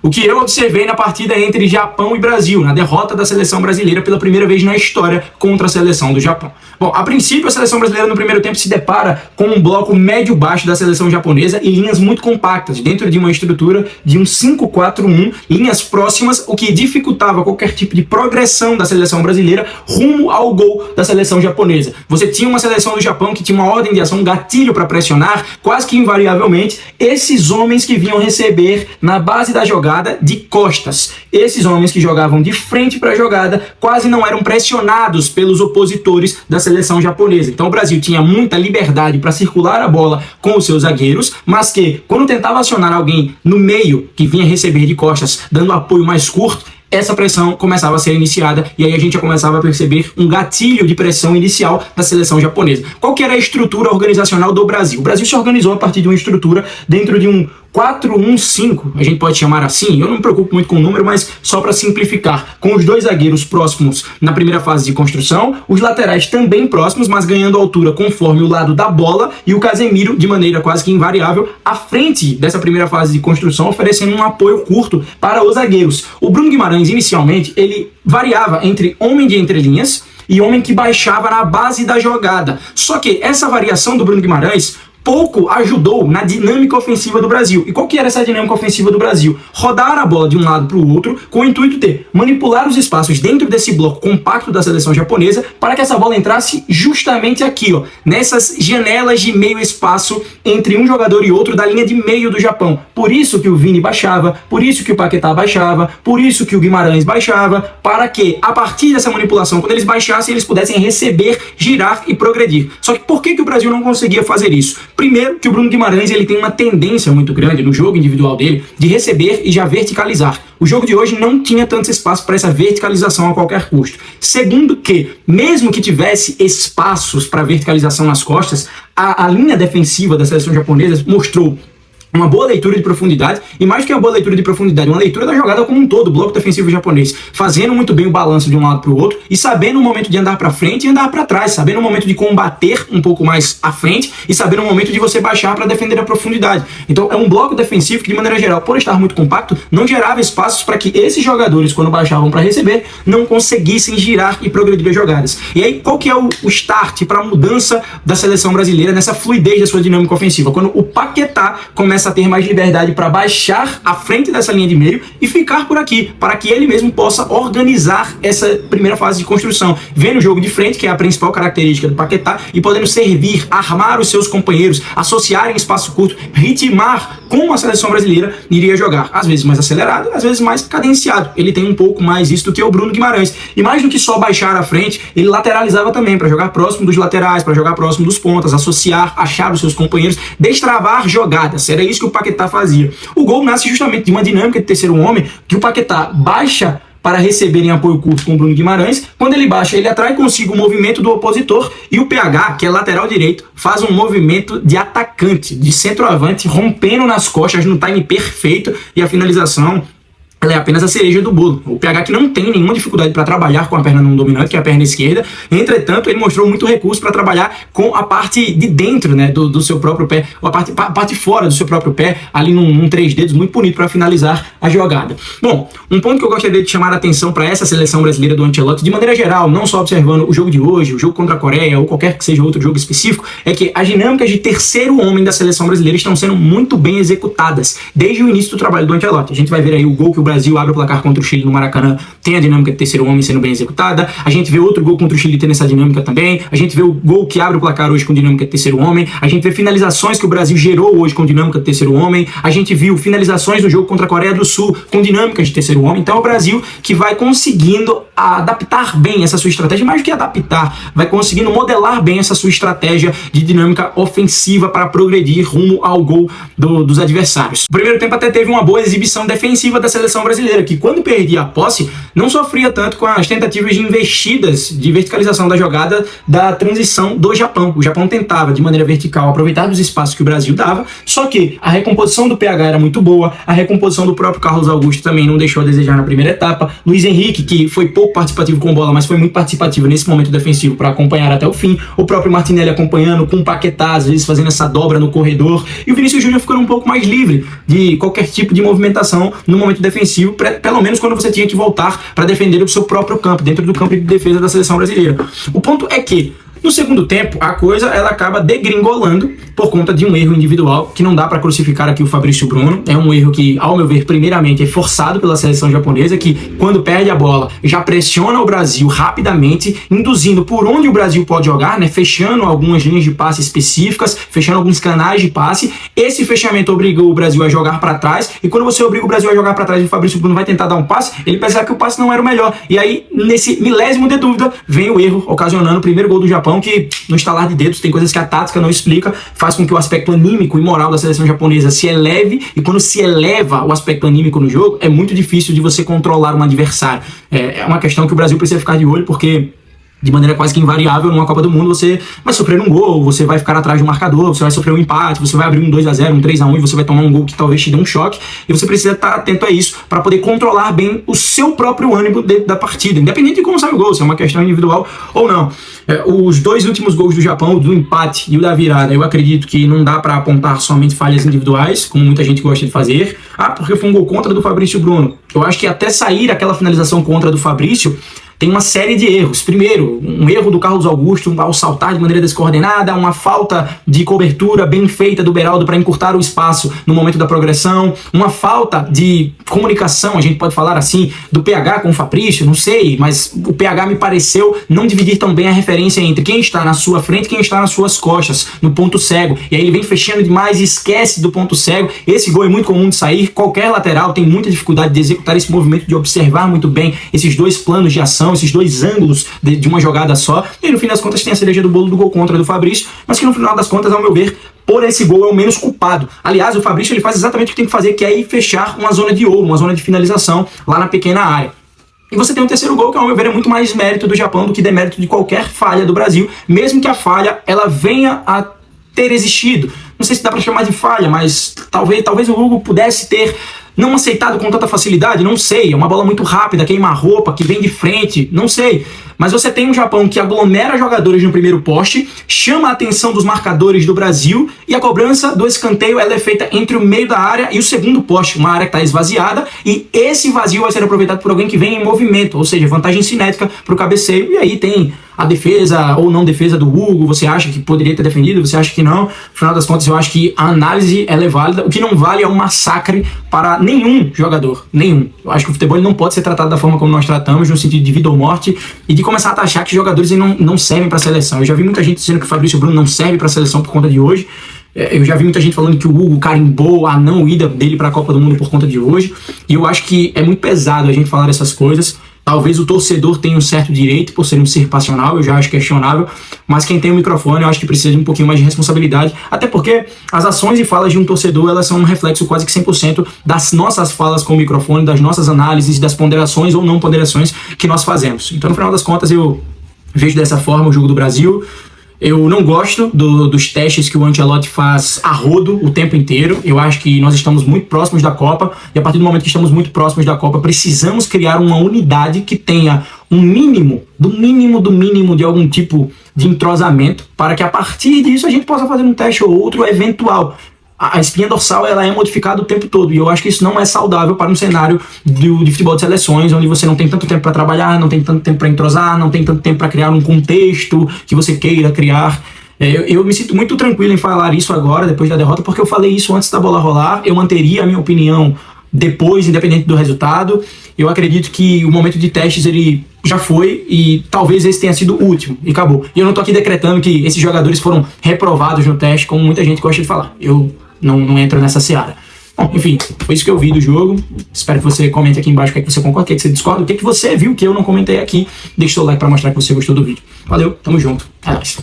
O que eu observei na partida entre Japão e Brasil, na derrota da seleção brasileira pela primeira vez na história contra a seleção do Japão. Bom, a princípio a seleção brasileira no primeiro tempo se depara com um bloco médio-baixo da seleção japonesa e linhas muito compactas, dentro de uma estrutura de um 5-4-1, linhas próximas, o que dificultava qualquer tipo de progressão da seleção brasileira rumo ao gol da seleção japonesa. Você tinha uma seleção do Japão que tinha uma ordem de ação, um gatilho para pressionar, quase que invariavelmente, esses homens que vinham receber na base da jogada de costas. Esses homens que jogavam de frente para a jogada quase não eram pressionados pelos opositores da seleção japonesa. Então o Brasil tinha muita liberdade para circular a bola com os seus zagueiros, mas que quando tentava acionar alguém no meio que vinha receber de costas, dando apoio mais curto, essa pressão começava a ser iniciada e aí a gente já começava a perceber um gatilho de pressão inicial da seleção japonesa. Qual que era a estrutura organizacional do Brasil? O Brasil se organizou a partir de uma estrutura dentro de um 4-1-5, a gente pode chamar assim, eu não me preocupo muito com o número, mas só para simplificar, com os dois zagueiros próximos na primeira fase de construção, os laterais também próximos, mas ganhando altura conforme o lado da bola, e o Casemiro, de maneira quase que invariável, à frente dessa primeira fase de construção, oferecendo um apoio curto para os zagueiros. O Bruno Guimarães, inicialmente, ele variava entre homem de entrelinhas e homem que baixava na base da jogada. Só que essa variação do Bruno Guimarães pouco ajudou na dinâmica ofensiva do Brasil. E qual que era essa dinâmica ofensiva do Brasil? Rodar a bola de um lado para o outro com o intuito de manipular os espaços dentro desse bloco compacto da seleção japonesa para que essa bola entrasse justamente aqui, ó, nessas janelas de meio espaço entre um jogador e outro da linha de meio do Japão. Por isso que o Vini baixava, por isso que o Paquetá baixava, por isso que o Guimarães baixava, para que a partir dessa manipulação, quando eles baixassem, eles pudessem receber, girar e progredir. Só que por que o Brasil não conseguia fazer isso? Primeiro, que o Bruno Guimarães ele tem uma tendência muito grande no jogo individual dele de receber e já verticalizar. O jogo de hoje não tinha tanto espaço para essa verticalização a qualquer custo. Segundo que, mesmo que tivesse espaços para verticalização nas costas, a linha defensiva da seleção japonesa mostrou uma boa leitura de profundidade, e mais do que uma boa leitura de profundidade, uma leitura da jogada como um todo, o bloco defensivo japonês, fazendo muito bem o balanço de um lado para o outro, e sabendo o momento de andar para frente e andar para trás, sabendo o momento de combater um pouco mais à frente, e sabendo o momento de você baixar para defender a profundidade. Então é um bloco defensivo que, de maneira geral, por estar muito compacto, não gerava espaços para que esses jogadores, quando baixavam para receber, não conseguissem girar e progredir as jogadas. E aí, qual que é o start para a mudança da seleção brasileira nessa fluidez da sua dinâmica ofensiva? Quando o Paquetá começa a ter mais liberdade para baixar à frente dessa linha de meio e ficar por aqui, para que ele mesmo possa organizar essa primeira fase de construção, vendo o jogo de frente, que é a principal característica do Paquetá, e podendo servir, armar os seus companheiros, associar em espaço curto, ritmar como a seleção brasileira iria jogar, às vezes mais acelerado, às vezes mais cadenciado. Ele tem um pouco mais isso do que o Bruno Guimarães, e mais do que só baixar à frente, ele lateralizava também, para jogar próximo dos laterais, para jogar próximo dos pontas, associar, achar os seus companheiros, destravar jogadas. Era isso que o Paquetá fazia. O gol nasce justamente de uma dinâmica de terceiro homem, que o Paquetá baixa para receber em apoio curto com o Bruno Guimarães. Quando ele baixa, ele atrai consigo o movimento do opositor, e o PH, que é lateral direito, faz um movimento de atacante, de centroavante, rompendo nas costas no time perfeito, e a finalização ela é apenas a cereja do bolo. O PH que não tem nenhuma dificuldade para trabalhar com a perna não dominante, que é a perna esquerda. Entretanto, ele mostrou muito recurso para trabalhar com a parte de dentro, né, do seu próprio pé, ou a parte fora do seu próprio pé, ali num 3 dedos, muito bonito para finalizar a jogada. Bom, um ponto que eu gostaria de chamar a atenção para essa seleção brasileira do Ancelotti, de maneira geral, não só observando o jogo de hoje, o jogo contra a Coreia, ou qualquer que seja outro jogo específico, é que as dinâmicas de terceiro homem da seleção brasileira estão sendo muito bem executadas, desde o início do trabalho do Ancelotti. A gente vai ver aí o gol que o Brasil abre o placar contra o Chile no Maracanã, tem a dinâmica de terceiro homem sendo bem executada. A gente vê outro gol contra o Chile tendo essa dinâmica também. A gente vê o gol que abre o placar hoje com dinâmica de terceiro homem. A gente vê finalizações que o Brasil gerou hoje com dinâmica de terceiro homem. A gente viu finalizações do jogo contra a Coreia do Sul com dinâmicas de terceiro homem. Então é o Brasil que vai conseguindo adaptar bem essa sua estratégia, mais do que adaptar, vai conseguindo modelar bem essa sua estratégia de dinâmica ofensiva para progredir rumo ao gol dos adversários. O primeiro tempo até teve uma boa exibição defensiva da seleção seleção brasileira, que quando perdia a posse, não sofria tanto com as tentativas de investidas, de verticalização da jogada da transição do Japão. O Japão tentava, de maneira vertical, aproveitar dos espaços que o Brasil dava, só que a recomposição do PH era muito boa, a recomposição do próprio Carlos Augusto também não deixou a desejar na primeira etapa, Luiz Henrique, que foi pouco participativo com bola, mas foi muito participativo nesse momento defensivo para acompanhar até o fim, o próprio Martinelli acompanhando, com o Paquetá, às vezes fazendo essa dobra no corredor, e o Vinícius Júnior ficando um pouco mais livre de qualquer tipo de movimentação no momento defensivo, pelo menos quando você tinha que voltar para defender o seu próprio campo, dentro do campo de defesa da seleção brasileira. O ponto é que no segundo tempo, a coisa ela acaba degringolando por conta de um erro individual, que não dá para crucificar aqui o Fabrício Bruno. É um erro que, ao meu ver, primeiramente é forçado pela seleção japonesa, que quando perde a bola, já pressiona o Brasil rapidamente, induzindo por onde o Brasil pode jogar, né, fechando algumas linhas de passe específicas, fechando alguns canais de passe. Esse fechamento obrigou o Brasil a jogar para trás, e quando você obriga o Brasil a jogar para trás e o Fabrício Bruno vai tentar dar um passe, ele percebe que o passe não era o melhor. E aí, nesse milésimo de dúvida, vem o erro, ocasionando o primeiro gol do Japão, que no estalar de dedos tem coisas que a tática não explica, faz com que o aspecto anímico e moral da seleção japonesa se eleve, e quando se eleva o aspecto anímico no jogo, é muito difícil de você controlar um adversário. É uma questão que o Brasil precisa ficar de olho, porque de maneira quase que invariável, numa Copa do Mundo, você vai sofrer um gol, você vai ficar atrás do marcador, você vai sofrer um empate, você vai abrir um 2-0, um 3-1 e você vai tomar um gol que talvez te dê um choque, e você precisa estar atento a isso para poder controlar bem o seu próprio ânimo dentro da partida, independente de como sai o gol, se é uma questão individual ou não. Os dois últimos gols do Japão, do empate e o da virada, eu acredito que não dá para apontar somente falhas individuais, como muita gente gosta de fazer. Porque foi um gol contra do Fabrício Bruno. Eu acho que até sair aquela finalização contra do Fabrício, tem uma série de erros. Primeiro, um erro do Carlos Augusto ao saltar de maneira descoordenada, uma falta de cobertura bem feita do Beraldo para encurtar o espaço no momento da progressão, uma falta de comunicação, a gente pode falar assim, do PH com o Fabrício, não sei, mas o PH me pareceu não dividir tão bem a referência entre quem está na sua frente e quem está nas suas costas, no ponto cego. E aí ele vem fechando demais e esquece do ponto cego. Esse gol é muito comum de sair, qualquer lateral tem muita dificuldade de executar esse movimento, de observar muito bem esses dois planos de ação, esses dois ângulos de uma jogada só, e no fim das contas tem a cereja do bolo do gol contra do Fabrício, mas que no final das contas, ao meu ver, por esse gol é o menos culpado. Aliás, o Fabrício ele faz exatamente o que tem que fazer, que é ir fechar uma zona de ouro, uma zona de finalização lá na pequena área. E você tem o terceiro gol, que ao meu ver é muito mais mérito do Japão do que demérito de qualquer falha do Brasil, mesmo que a falha ela venha a ter existido. Não sei se dá para chamar de falha, mas talvez o Hugo pudesse ter não aceitado com tanta facilidade, não sei. É uma bola muito rápida, queima-roupa, que vem de frente, não sei. Mas você tem um Japão que aglomera jogadores no primeiro poste, chama a atenção dos marcadores do Brasil, e a cobrança do escanteio ela é feita entre o meio da área e o segundo poste, uma área que está esvaziada, e esse vazio vai ser aproveitado por alguém que vem em movimento, ou seja, vantagem cinética para o cabeceio, e aí tem a defesa ou não defesa do Hugo, você acha que poderia ter defendido, você acha que não. No final das contas, eu acho que a análise ela é válida. O que não vale é um massacre para nenhum jogador, nenhum. Eu acho que o futebol não pode ser tratado da forma como nós tratamos, no sentido de vida ou morte, e de começar a taxar que jogadores não servem para a seleção. Eu já vi muita gente dizendo que o Fabrício Bruno não serve para a seleção por conta de hoje. Eu já vi muita gente falando que o Hugo carimbou a não ida dele para a Copa do Mundo por conta de hoje, e eu acho que é muito pesado a gente falar essas coisas. Talvez o torcedor tenha um certo direito por ser um ser passional, eu já acho questionável, mas quem tem o microfone eu acho que precisa de um pouquinho mais de responsabilidade, até porque as ações e falas de um torcedor, elas são um reflexo quase que 100% das nossas falas com o microfone, das nossas análises, das ponderações ou não ponderações que nós fazemos. Então, no final das contas, eu vejo dessa forma o jogo do Brasil. Eu não gosto dos testes que o Ancelotti faz a rodo o tempo inteiro. Eu acho que nós estamos muito próximos da Copa, e a partir do momento que estamos muito próximos da Copa, precisamos criar uma unidade que tenha um mínimo de algum tipo de entrosamento, para que a partir disso a gente possa fazer um teste ou outro eventual. A espinha dorsal ela é modificada o tempo todo, e eu acho que isso não é saudável para um cenário de futebol de seleções, onde você não tem tanto tempo para trabalhar, não tem tanto tempo para entrosar, não tem tanto tempo para criar um contexto que você queira criar. Eu me sinto muito tranquilo em falar isso agora, depois da derrota, porque eu falei isso antes da bola rolar. Eu manteria a minha opinião depois, independente do resultado. Eu acredito que o momento de testes ele já foi, e talvez esse tenha sido o último, e acabou. E eu não tô aqui decretando que esses jogadores foram reprovados no teste, como muita gente gosta de falar. Eu não entro nessa seara. Bom, enfim, foi isso que eu vi do jogo. Espero que você comente aqui embaixo o que é que você concorda, o que é que você discorda, o que é que você viu que eu não comentei aqui. Deixa o seu like para mostrar que você gostou do vídeo. Valeu, tamo junto. É nóis.